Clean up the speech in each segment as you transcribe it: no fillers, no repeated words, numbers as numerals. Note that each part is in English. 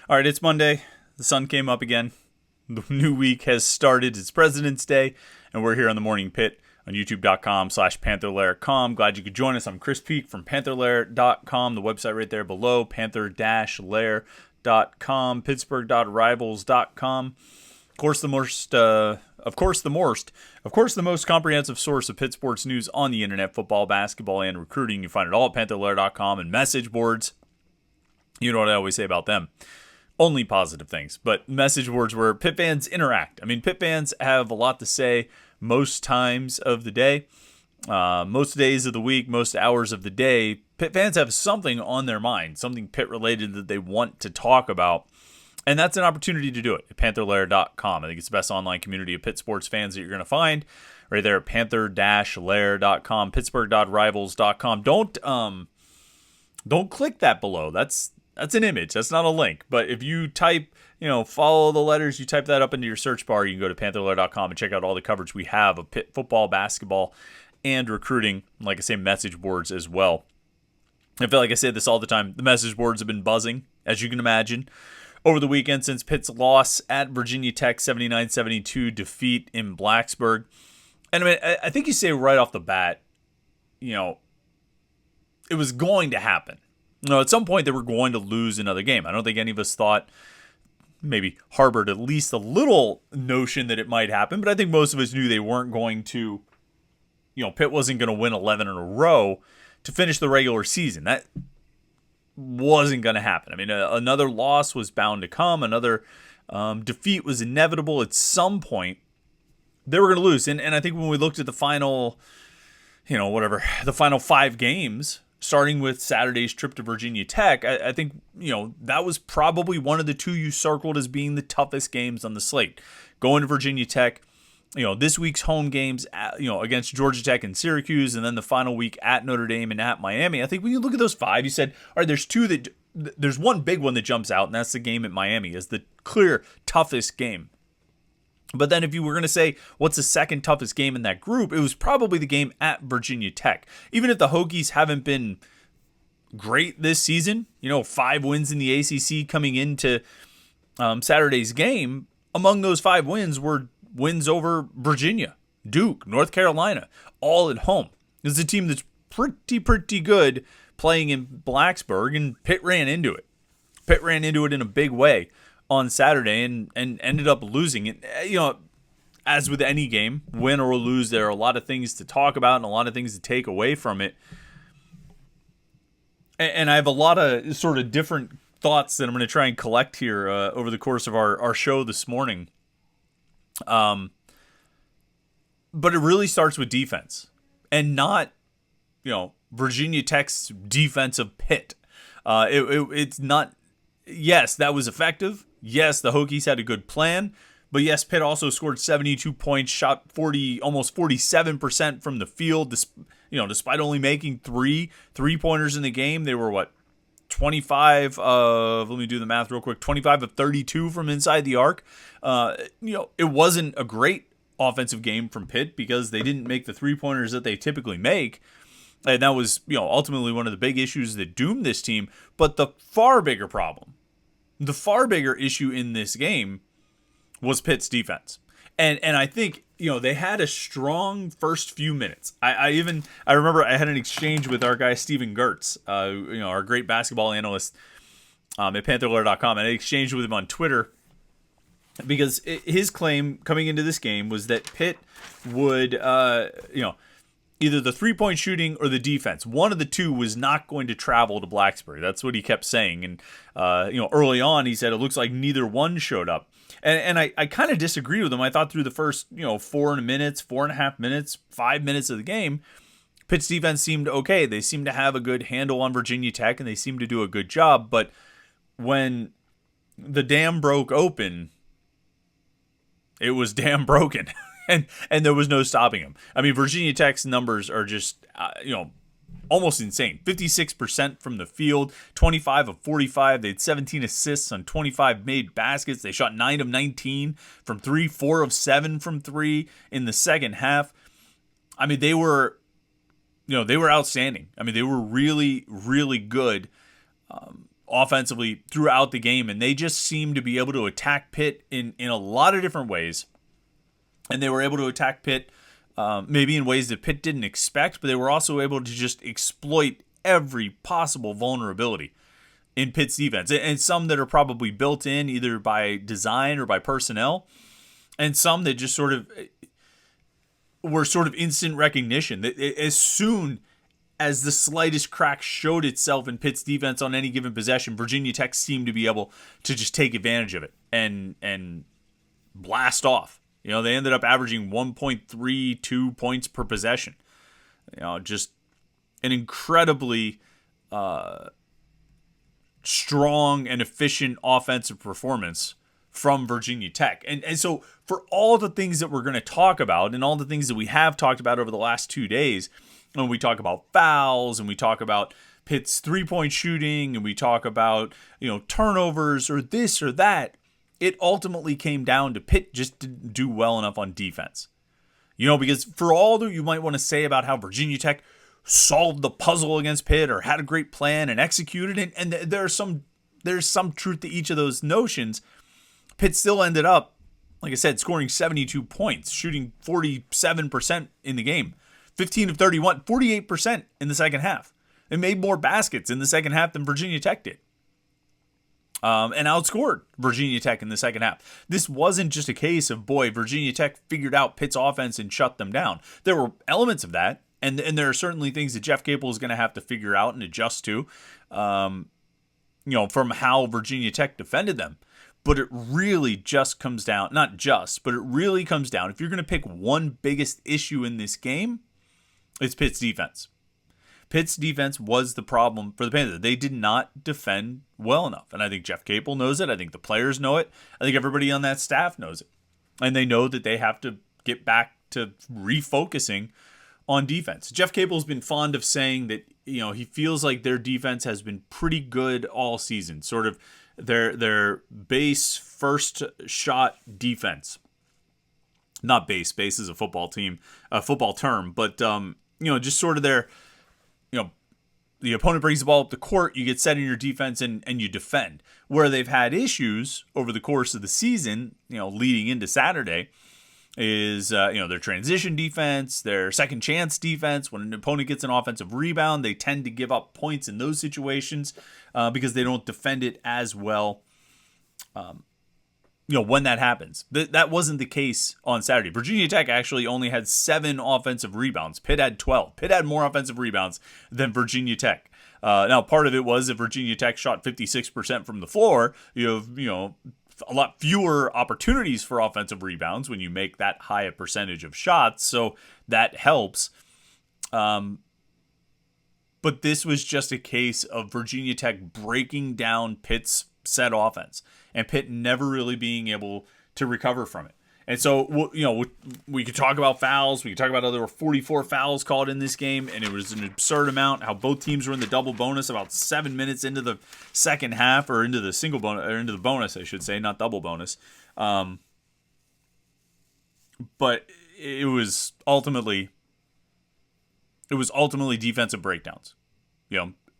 All right, it's Monday. The sun came up again. The new week has started. It's President's Day, and we're here on the Morning Pitt on youtube.com/Panther-Lair.com. Glad you could join us. I'm Chris Peak from Panther-Lair.com, the website right there below, Panther-Lair.com, Pittsburgh.rivals.com. Of course, the most comprehensive source of Pitt sports news on the internet, football, basketball, and recruiting. You find it all at Panther-Lair.com and message boards. You know what I always say about them. Only positive things, but message boards where Pitt fans interact. I mean, Pitt fans have a lot to say most times of the day, most days of the week, most hours of the day. Pitt fans have something on their mind, something Pitt related that they want to talk about. And that's an opportunity to do it at Panther-Lair.com. I think it's the best online community of Pitt sports fans that you're going to find right there at Panther-Lair.com, Pittsburgh.rivals.com. Don't click that below. That's an image. That's not a link. But if you type, follow the letters, you type that up into your search bar, you can go to Panther-Lair.com and check out all the coverage we have of Pitt football, basketball, and recruiting. Like I say, message boards as well. I feel like I say this all the time. The message boards have been buzzing, as you can imagine, over the weekend since Pitt's loss at Virginia Tech, 79-72 defeat in Blacksburg. And I mean, I think you say right off the bat, it was going to happen. At some point they were going to lose another game. I don't think any of us thought, maybe harbored at least a little notion that it might happen, but I think most of us knew they weren't going to, Pitt wasn't going to win 11 in a row to finish the regular season. That wasn't going to happen. I mean, another loss was bound to come. Another defeat was inevitable. At some point, they were going to lose. And I think when we looked at the final, the final 5 games, starting with Saturday's trip to Virginia Tech, I think, that was probably one of the two you circled as being the toughest games on the slate. Going to Virginia Tech, this week's home games, against Georgia Tech and Syracuse, and then the final week at Notre Dame and at Miami. I think when you look at those 5, you said, all right, there's one big one that jumps out, and that's the game at Miami as the clear toughest game. But then if you were going to say, what's the second toughest game in that group, it was probably the game at Virginia Tech. Even if the Hokies haven't been great this season, 5 wins in the ACC coming into Saturday's game, among those 5 wins were wins over Virginia, Duke, North Carolina, all at home. This is a team that's pretty good playing in Blacksburg, and Pitt ran into it. Pitt ran into it in a big way on Saturday and ended up losing it. As with any game, win or lose, there are a lot of things to talk about and a lot of things to take away from it. And I have a lot of sort of different thoughts that I'm going to try and collect here over the course of our show this morning. But it really starts with defense and not, Virginia Tech's defensive Pitt. It's not, yes, that was effective. Yes, the Hokies had a good plan, but yes, Pitt also scored 72 points, shot almost 47% from the field. Despite only making 3 3-pointers in the game, they were 25 of, let me do the math real quick, 25 of 32 from inside the arc. It wasn't a great offensive game from Pitt because they didn't make the 3-pointers that they typically make. And that was, ultimately one of the big issues that doomed this team. But the far bigger problem, the far bigger issue in this game was Pitt's defense. And I think, they had a strong first few minutes. I remember I had an exchange with our guy, Steven Gertz, our great basketball analyst at Panther-Lair.com. And I exchanged with him on Twitter because his claim coming into this game was that Pitt would, either the 3-point shooting or the defense, one of the two was not going to travel to Blacksburg. That's what he kept saying. And, early on, he said it looks like neither one showed up. And I kind of disagreed with him. I thought through the first, 4.5 minutes, 5 minutes of the game, Pitt's defense seemed okay. They seemed to have a good handle on Virginia Tech, and they seemed to do a good job. But when the dam broke open, it was damn broken. And there was no stopping them. I mean, Virginia Tech's numbers are just, almost insane. 56% from the field, 25 of 45. They had 17 assists on 25 made baskets. They shot 9 of 19 from 3, 4 of 7 from 3 in the second half. I mean, they were outstanding. I mean, they were really, really good. offensively throughout the game, and they just seemed to be able to attack Pitt in a lot of different ways. And they were able to attack Pitt maybe in ways that Pitt didn't expect, but they were also able to just exploit every possible vulnerability in Pitt's defense, and some that are probably built in either by design or by personnel, and some that just sort of were sort of instant recognition. That as soon as the slightest crack showed itself in Pitt's defense on any given possession, Virginia Tech seemed to be able to just take advantage of it and blast off. They ended up averaging 1.32 points per possession. Just an incredibly strong and efficient offensive performance from Virginia Tech. And so for all the things that we're going to talk about and all the things that we have talked about over the last 2 days, when we talk about fouls and we talk about Pitt's three-point shooting and we talk about, turnovers or this or that, it ultimately came down to Pitt just didn't do well enough on defense. Because for all that you might want to say about how Virginia Tech solved the puzzle against Pitt or had a great plan and executed it, and there's some truth to each of those notions, Pitt still ended up, like I said, scoring 72 points, shooting 47% in the game, 15 of 31, 48% in the second half. They made more baskets in the second half than Virginia Tech did. And outscored Virginia Tech in the second half. This wasn't just a case of, Virginia Tech figured out Pitt's offense and shut them down. There were elements of that, and there are certainly things that Jeff Capel is going to have to figure out and adjust to, from how Virginia Tech defended them. But it really just comes down, not just, but it really comes down, if you're going to pick one biggest issue in this game, it's Pitt's defense. Pitt's defense was the problem for the Panthers. They did not defend well enough. And I think Jeff Capel knows it. I think the players know it. I think everybody on that staff knows it. And they know that they have to get back to refocusing on defense. Jeff Capel's been fond of saying that, he feels like their defense has been pretty good all season. Sort of their base first shot defense. Not base. Base is a football term. But, just sort of their... the opponent brings the ball up the court, you get set in your defense and you defend. Where they've had issues over the course of the season, leading into Saturday, is their transition defense, their second chance defense. When an opponent gets an offensive rebound, they tend to give up points in those situations because they don't defend it as well. When that happens. That wasn't the case on Saturday. Virginia Tech actually only had 7 offensive rebounds. Pitt had 12. Pitt had more offensive rebounds than Virginia Tech. Now, part of it was that Virginia Tech shot 56% from the floor. You have, a lot fewer opportunities for offensive rebounds when you make that high a percentage of shots. So that helps. But this was just a case of Virginia Tech breaking down Pitt's set offense and Pitt never really being able to recover from it. And so, we could talk about fouls. We could talk about how there were 44 fouls called in this game, and it was an absurd amount. How both teams were in the double bonus about 7 minutes into the second half, or into the single bonus, or into the bonus, I should say, not double bonus. But it was ultimately defensive breakdowns.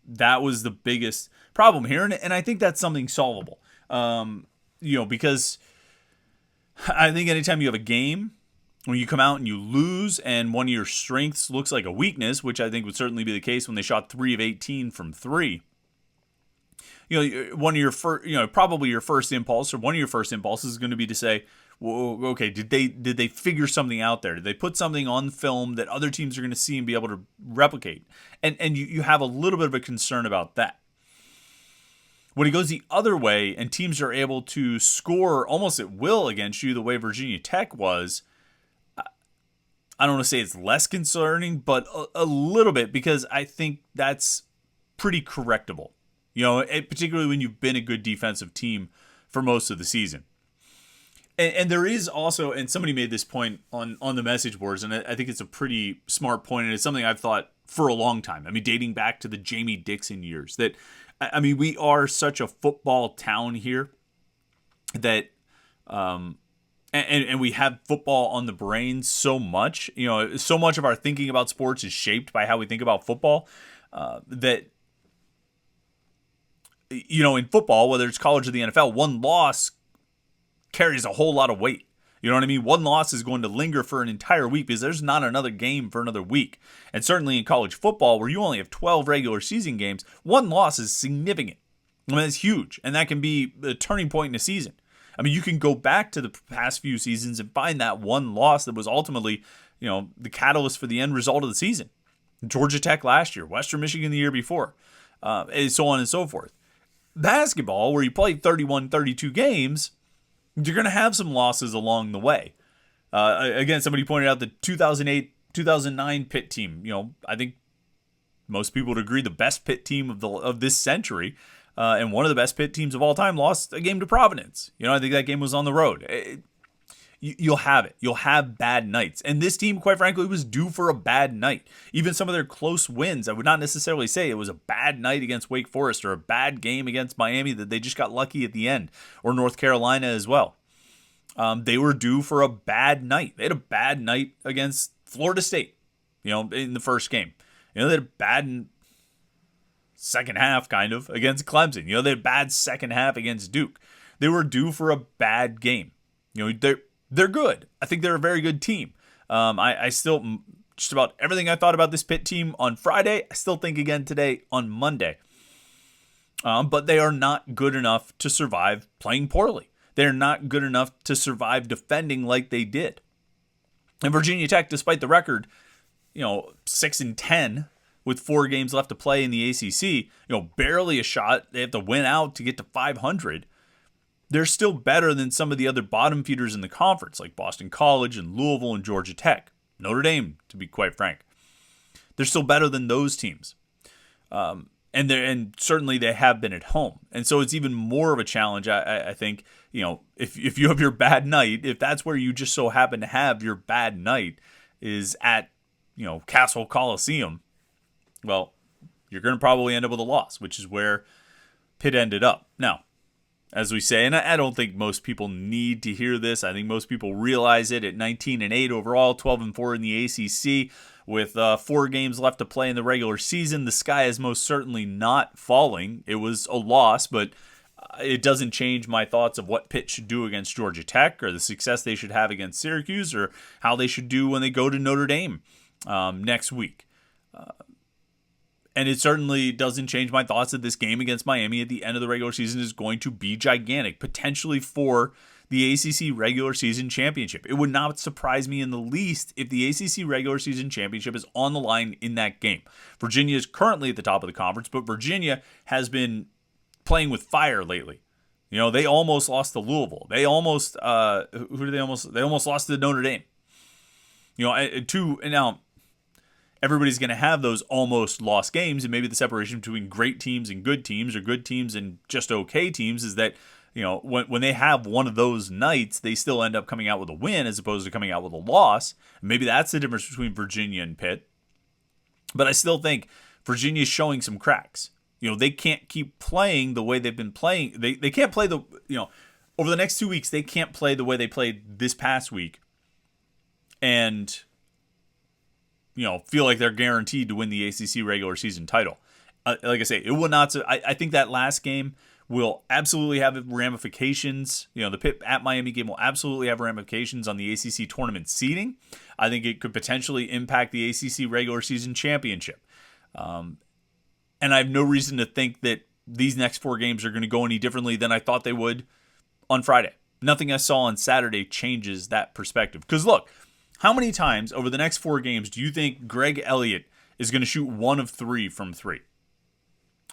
That was the biggest problem here, and I think that's something solvable. Because I think anytime you have a game when you come out and you lose and one of your strengths looks like a weakness, which I think would certainly be the case when they shot 3 of 18 from 3, one of your probably your first impulse, or one of your first impulses is going to be to say, well, okay, did they figure something out there? Did they put something on film that other teams are going to see and be able to replicate? And you have a little bit of a concern about that. When it goes the other way and teams are able to score almost at will against you the way Virginia Tech was, I don't want to say it's less concerning, but a little bit, because I think that's pretty correctable. Particularly when you've been a good defensive team for most of the season. And there is also, and somebody made this point on the message boards, and I think it's a pretty smart point, and it's something I've thought for a long time. I mean, dating back to the Jamie Dixon years, that we are such a football town here that, and we have football on the brain so much. So much of our thinking about sports is shaped by how we think about football. That in football, whether it's college or the NFL, one loss carries a whole lot of weight. You know what I mean? One loss is going to linger for an entire week because there's not another game for another week. And certainly in college football, where you only have 12 regular season games, one loss is significant. I mean, it's huge. And that can be a turning point in a season. I mean, you can go back to the past few seasons and find that one loss that was ultimately, the catalyst for the end result of the season. Georgia Tech last year, Western Michigan the year before, and so on and so forth. Basketball, where you play 31, 32 games, you're going to have some losses along the way. Again, somebody pointed out the 2008, 2009 Pitt team. I think most people would agree the best Pitt team of this century, and one of the best Pitt teams of all time, lost a game to Providence. I think that game was on the road. You'll have it. You'll have bad nights. And this team, quite frankly, was due for a bad night. Even some of their close wins, I would not necessarily say it was a bad night against Wake Forest or a bad game against Miami that they just got lucky at the end, or North Carolina as well. They were due for a bad night. They had a bad night against Florida State, in the first game. They had a bad second half, kind of, against Clemson. They had a bad second half against Duke. They were due for a bad game. They're good. I think they're a very good team. I still, just about everything I thought about this Pitt team on Friday, I still think again today on Monday. But they are not good enough to survive playing poorly. They're not good enough to survive defending like they did. And Virginia Tech, despite the record, 6-10 with 4 games left to play in the ACC, barely a shot. They have to win out to get to 500. They're still better than some of the other bottom feeders in the conference, like Boston College and Louisville and Georgia Tech. Notre Dame, to be quite frank. They're still better than those teams. And certainly they have been at home. And so it's even more of a challenge, I think, if you have your bad night, if that's where you just so happen to have your bad night is at, Castle Coliseum, well, you're going to probably end up with a loss, which is where Pitt ended up. Now, as we say, and I don't think most people need to hear this. I think most people realize it. At 19-8 overall, 12-4 in the ACC, with 4 games left to play in the regular season, the sky is most certainly not falling. It was a loss, but it doesn't change my thoughts of what Pitt should do against Georgia Tech, or the success they should have against Syracuse, or how they should do when they go to Notre Dame next week. And it certainly doesn't change my thoughts that this game against Miami at the end of the regular season is going to be gigantic, potentially for the ACC regular season championship. It would not surprise me in the least if the ACC regular season championship is on the line in that game. Virginia is currently at the top of the conference, but Virginia has been playing with fire lately. They almost lost to Louisville. They almost, They almost lost to Notre Dame. Now, everybody's going to have those almost lost games, and maybe the separation between great teams and good teams, or good teams and just okay teams, is that when they have one of those nights, they still end up coming out with a win as opposed to coming out with a loss. Maybe that's the difference between Virginia and Pitt. But I still think Virginia's showing some cracks. They can't keep playing the way they've been playing. They can't play over the next 2 weeks, they can't play the way they played this past week and feel like they're guaranteed to win the ACC regular season title. Like I say, it will not. I think that last game will absolutely have ramifications. The Pitt at Miami game will absolutely have ramifications on the ACC tournament seeding. I think it could potentially impact the ACC regular season championship. And I have no reason to think that these next 4 games are going to go any differently than I thought they would on Friday. Nothing I saw on Saturday changes that perspective. Because look, how many times over the next 4 games do you think Greg Elliott is going to shoot 1 of 3 from 3?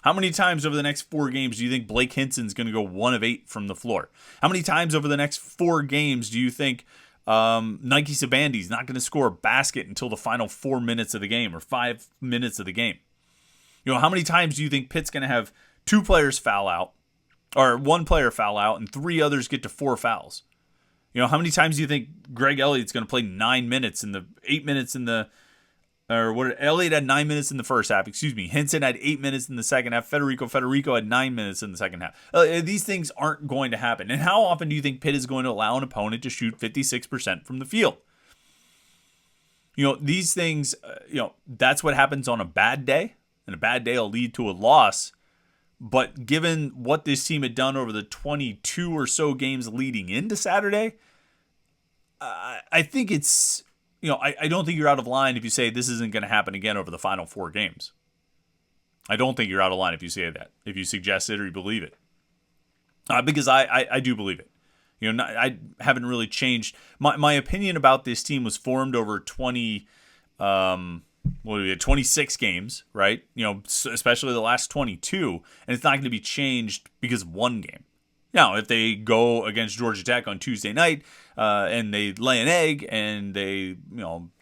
How many times over the next 4 games do you think Blake Hinson's going to go 1 of 8 from the floor? How many times over the next 4 games do you think Nike Sabandi's not going to score a basket until the final 4 minutes of the game or 5 minutes of the game? How many times do you think Pitt's going to have 2 players foul out, or 1 player foul out, and 3 others get to 4 fouls? How many times do you think Greg Elliott's going to play 9 minutes in the 8 minutes in the, or what? Elliott had 9 minutes in the first half. Hinson had 8 minutes in the second half. Federico had 9 minutes in the second half. These things aren't going to happen. And how often do you think Pitt is going to allow an opponent to shoot 56% from the field? These things, that's what happens on a bad day, and a bad day will lead to a loss. But given what this team had done over the 22 or so games leading into Saturday, I think it's, I don't think you're out of line if you say this isn't going to happen again over the final 4 games. I don't think you're out of line if you say that, if you suggest it or you believe it. Because I do believe it. I haven't really changed. My opinion about this team was formed over 26 games, right? Especially the last 22, and it's not going to be changed because of one game. Now, if they go against Georgia Tech on Tuesday night and they lay an egg and they,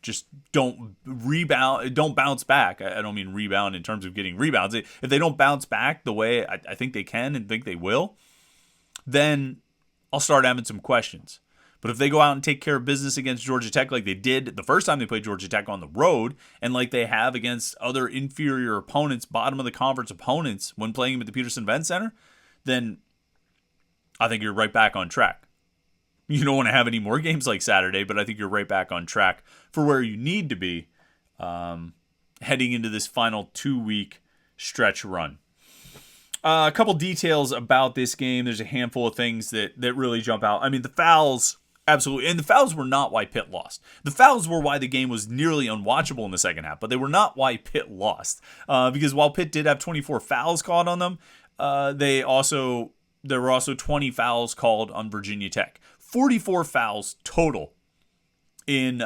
just don't rebound, don't bounce back. I don't mean rebound in terms of getting rebounds. If they don't bounce back the way I think they can and think they will, then I'll start having some questions. But if they go out and take care of business against Georgia Tech like they did the first time they played Georgia Tech on the road, and like they have against other inferior opponents, bottom of the conference opponents, when playing them at the Peterson Event Center, then I think you're right back on track. You don't want to have any more games like Saturday, but I think you're right back on track for where you need to be heading into this final 2-week stretch run. A couple details about this game. There's a handful of things that really jump out. I mean, the fouls, absolutely. And the fouls were not why Pitt lost. The fouls were why the game was nearly unwatchable in the second half, but they were not why Pitt lost. Because while Pitt did have 24 fouls called on them, there were also 20 fouls called on Virginia Tech. 44 fouls total in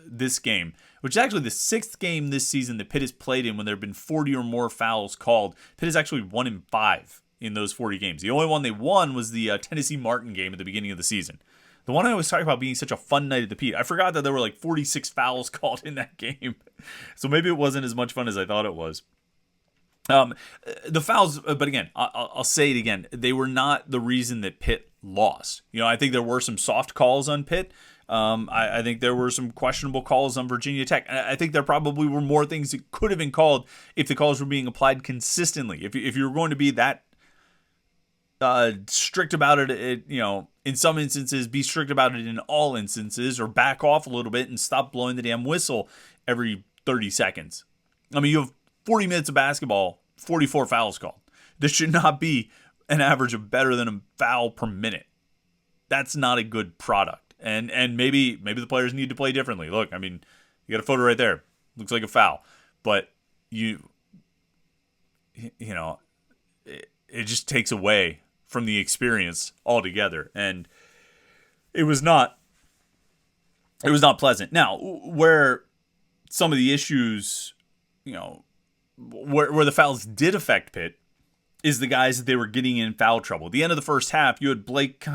this game, which is actually the 6th game this season that Pitt has played in when there have been 40 or more fouls called. Pitt is actually 1-5 in those 40 games. The only one they won was the Tennessee Martin game at the beginning of the season. The one I was talking about being such a fun night at the Pete. I forgot that there were like 46 fouls called in that game. So maybe it wasn't as much fun as I thought it was. The fouls, but again, I'll say it again. They were not the reason that Pitt lost. I think there were some soft calls on Pitt. I think there were some questionable calls on Virginia Tech. I think there probably were more things that could have been called if the calls were being applied consistently. If you were going to be that strict about it, in some instances, be strict about it in all instances, or back off a little bit and stop blowing the damn whistle every 30 seconds. I mean, you have 40 minutes of basketball, 44 fouls called. This should not be an average of better than a foul per minute. That's not a good product. And maybe the players need to play differently. Look, I mean, you got a photo right there. Looks like a foul. But it just takes away from the experience altogether. And it was not pleasant. Now, where some of the issues, where the fouls did affect Pitt, is the guys that they were getting in foul trouble. At the end of the first half, you had Blake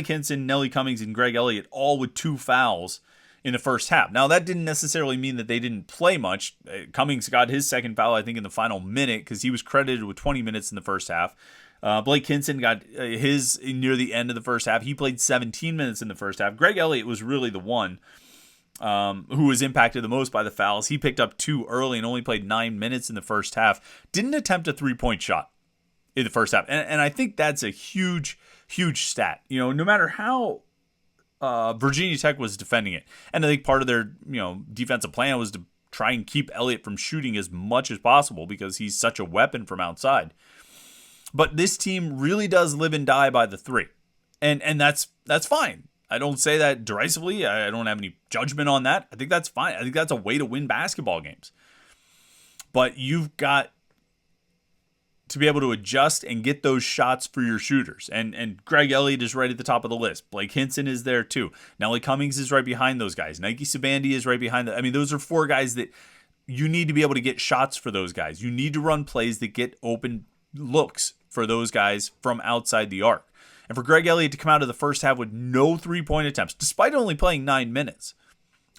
Hinson, Nelly Cummings, and Greg Elliott all with 2 fouls in the first half. Now, that didn't necessarily mean that they didn't play much. Cummings got his second foul, I think, in the final minute because he was credited with 20 minutes in the first half. Blake Hinson got his near the end of the first half. He played 17 minutes in the first half. Greg Elliott was really the one who was impacted the most by the fouls. He picked up 2 early and only played 9 minutes in the first half. Didn't attempt a 3-point shot in the first half. And I think that's a huge, huge stat. No matter how Virginia Tech was defending it. And I think part of their, defensive plan was to try and keep Elliott from shooting as much as possible because he's such a weapon from outside. But this team really does live and die by the 3. And that's fine. I don't say that derisively. I don't have any judgment on that. I think that's fine. I think that's a way to win basketball games. But you've got to be able to adjust and get those shots for your shooters. And Greg Elliott is right at the top of the list. Blake Hinson is there too. Nelly Cummings is right behind those guys. Nike Sabandi is right behind them. I mean, those are 4 guys that you need to be able to get shots for those guys. You need to run plays that get open looks for those guys from outside the arc. And for Greg Elliott to come out of the first half with no 3-point attempts, despite only playing 9 minutes.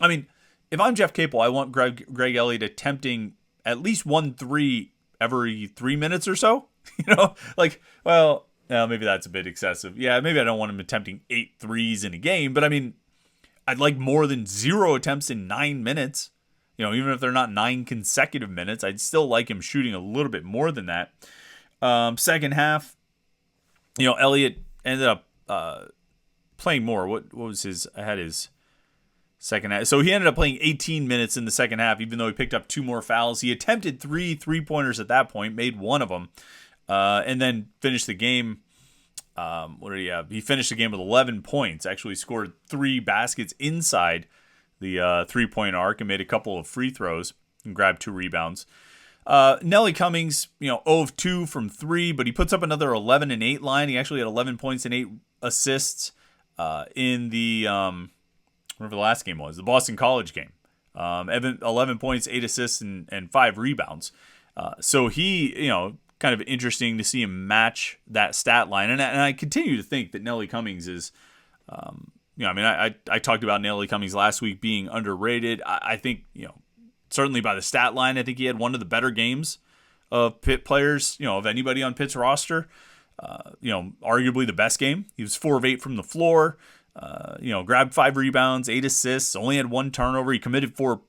I mean, if I'm Jeff Capel, I want Greg Elliott attempting at least 1 3 every 3 minutes or so. Maybe that's a bit excessive. Yeah, maybe I don't want him attempting 8 threes in a game, but I mean, I'd like more than 0 attempts in 9 minutes. Even if they're not 9 consecutive minutes, I'd still like him shooting a little bit more than that. Second half, Elliott ended up playing more. What was his? I had his second half. So he ended up playing 18 minutes in the second half, even though he picked up 2 more fouls. He attempted 3 3-pointers at that point, made 1 of them. and then finished the game. What did he have? He finished the game with 11 points. Actually scored 3 baskets inside the 3-point arc and made a couple of free throws and grabbed 2 rebounds. Nelly Cummings, 0 of 2 from 3, but he puts up another 11 and 8 line. He actually had 11 points and 8 assists in the whatever the last game was, the Boston College game. 11 points, 8 assists, and 5 rebounds. So he, kind of interesting to see him match that stat line. And I continue to think that Nelly Cummings is, I talked about Nelly Cummings last week being underrated. I think, certainly by the stat line, I think he had one of the better games of Pitt players, of anybody on Pitt's roster. Arguably the best game. He was 4 of 8 from the floor, grabbed 5 rebounds, 8 assists, only had 1 turnover. He committed four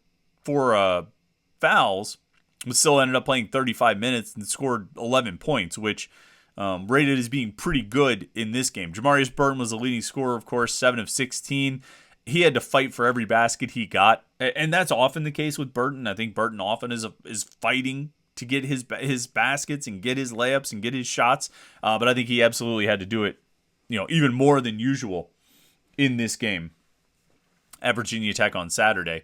fouls, but still ended up playing 35 minutes and scored 11 points, which rated as being pretty good in this game. Jamarius Burton was the leading scorer, of course, 7 of 16. He had to fight for every basket he got, and that's often the case with Burton. I think Burton often is fighting to get his baskets and get his layups and get his shots, but I think he absolutely had to do it, even more than usual in this game at Virginia Tech on Saturday.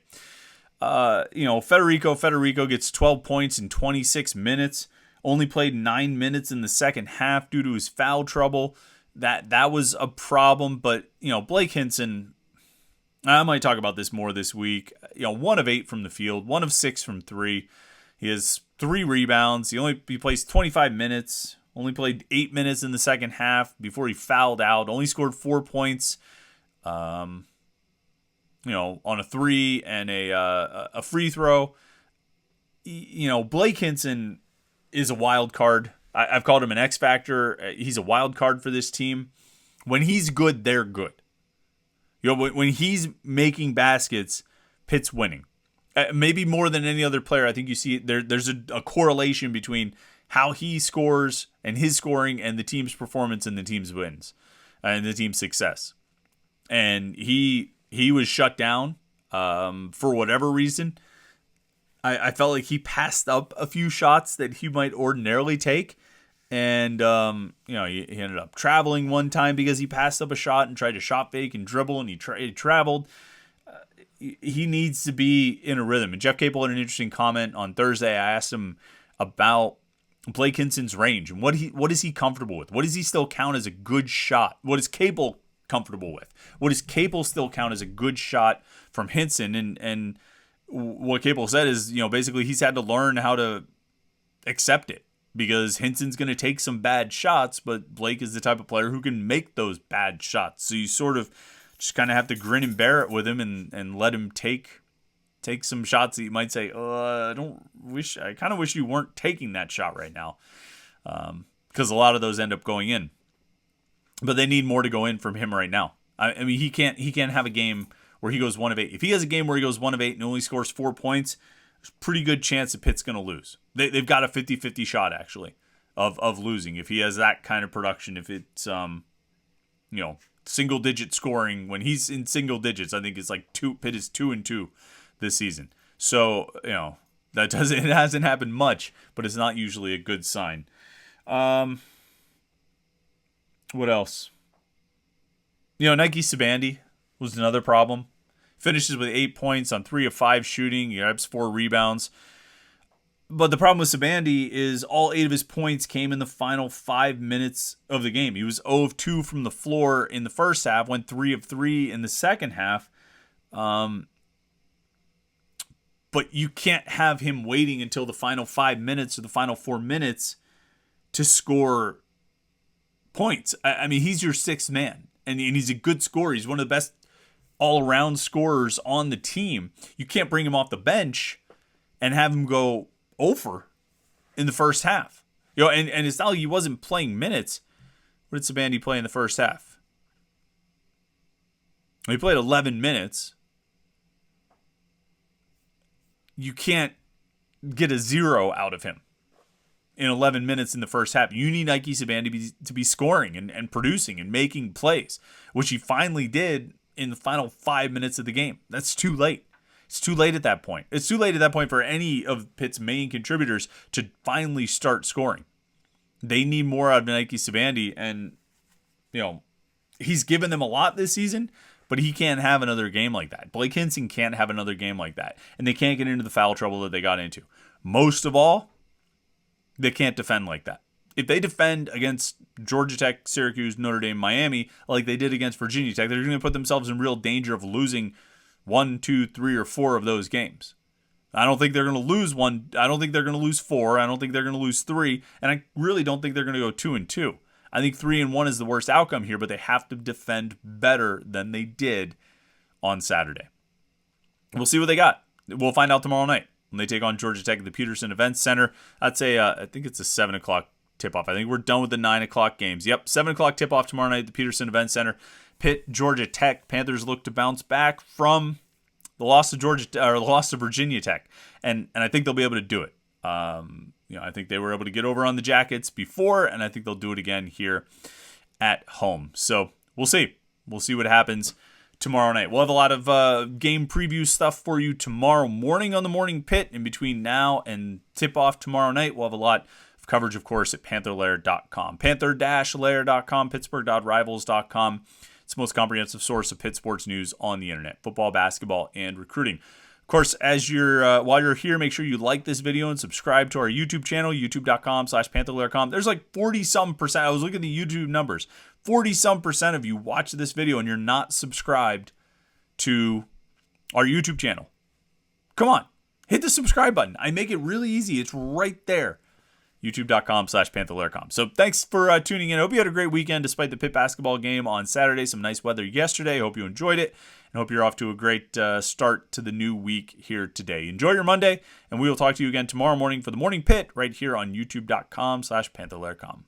Federico gets 12 points in 26 minutes, only played 9 minutes in the second half due to his foul trouble. That was a problem, but, Blake Hinson, I might talk about this more this week. 1 of 8 from the field, 1 of 6 from 3. He has 3 rebounds. He plays 25 minutes, only played 8 minutes in the second half before he fouled out, only scored 4 points. On a 3 and a free throw. Blake Hinson is a wild card. I've called him an X factor. He's a wild card for this team. When he's good, they're good. When he's making baskets, Pitt's winning. Maybe more than any other player. I think you see there's a correlation between how he scores and his scoring and the team's performance and the team's wins and the team's success. And he was shut down for whatever reason. I felt like he passed up a few shots that he might ordinarily take. And, he ended up traveling one time because he passed up a shot and tried to shot fake and dribble, and he traveled. He needs to be in a rhythm. And Jeff Capel had an interesting comment on Thursday. I asked him about Blake Hinson's range and what is he comfortable with? What does he still count as a good shot? What is Capel comfortable with? What does Capel still count as a good shot from Hinson? And what Capel said is, basically he's had to learn how to accept it because Hinson's going to take some bad shots, but Blake is the type of player who can make those bad shots. So you sort of just kind of have to grin and bear it with him and let him take some shots that you might say, I kind of wish you weren't taking that shot right now. Because a lot of those end up going in. But they need more to go in from him right now. I mean, he can't have a game where he goes 1 of 8. If he has a game where he goes 1 of 8 and only scores 4 points, there's a pretty good chance that Pitt's going to lose. They've got a 50-50 shot, actually, of losing. If he has that kind of production, if it's, single-digit scoring. When he's in single digits, I think it's like Pitt is 2-2 this season. So, it hasn't happened much, but it's not usually a good sign. What else? Nike Sabandi was another problem. Finishes with 8 points on 3 of 5 shooting. He grabs 4 rebounds. But the problem with Sabandi is all 8 of his points came in the final 5 minutes of the game. He was 0 of 2 from the floor in the first half, went 3 of 3 in the second half. But you can't have him waiting until the final 5 minutes or the final 4 minutes to score points. I mean, he's your 6th man, and he's a good scorer. He's one of the best all-around scorers on the team. You can't bring him off the bench and have him go over in the first half. And it's not like he wasn't playing minutes. What did Sabandi play in the first half? He played 11 minutes. You can't get a 0 out of him in 11 minutes in the first half. You need Nike Sabandi to be scoring and producing and making plays, which he finally did in the final 5 minutes of the game. That's too late. It's too late at that point. It's too late at that point for any of Pitt's main contributors to finally start scoring. They need more out of Nike Sabandi, and he's given them a lot this season, but he can't have another game like that. Blake Hinson can't have another game like that, and they can't get into the foul trouble that they got into. Most of all, they can't defend like that. If they defend against Georgia Tech, Syracuse, Notre Dame, Miami, like they did against Virginia Tech, they're going to put themselves in real danger of losing 1, 2, 3, or 4 of those games. I don't think they're going to lose one. I don't think they're going to lose 4. I don't think they're going to lose 3. And I really don't think they're going to go 2-2. I think 3-1 is the worst outcome here, but they have to defend better than they did on Saturday. We'll see what they got. We'll find out tomorrow night when they take on Georgia Tech at the Peterson Events Center. I'd say I think it's a 7 o'clock tip-off. I think we're done with the 9 o'clock games. Yep, 7 o'clock tip-off tomorrow night at the Peterson Events Center. Pitt, Georgia Tech. Panthers look to bounce back from the loss to Virginia Tech, and I think they'll be able to do it. I think they were able to get over on the Jackets before, and I think they'll do it again here at home. So we'll see. We'll see what happens tomorrow night. We'll have a lot of game preview stuff for you tomorrow morning on the Morning Pit. In between now and tip-off tomorrow night, we'll have a lot of coverage, of course, at Panther-Lair.com. Panther-Lair.com, Pittsburgh.rivals.com. It's the most comprehensive source of Pitt sports news on the internet: football, basketball, and recruiting. Of course, as while you're here, make sure you like this video and subscribe to our YouTube channel, youtube.com/Panther-Lair.com. There's like 40-some%. I was looking at the YouTube numbers. 40-some% of you watch this video and you're not subscribed to our YouTube channel. Come on, hit the subscribe button. I make it really easy. It's right there. youtube.com/Panther-Lair.com. So thanks for tuning in. I hope you had a great weekend despite the Pitt basketball game on Saturday. Some nice weather yesterday. I hope you enjoyed it, and hope you're off to a great start to the new week here today. Enjoy your Monday, and we will talk to you again tomorrow morning for the Morning Pit right here on youtube.com/Panther-Lair.com.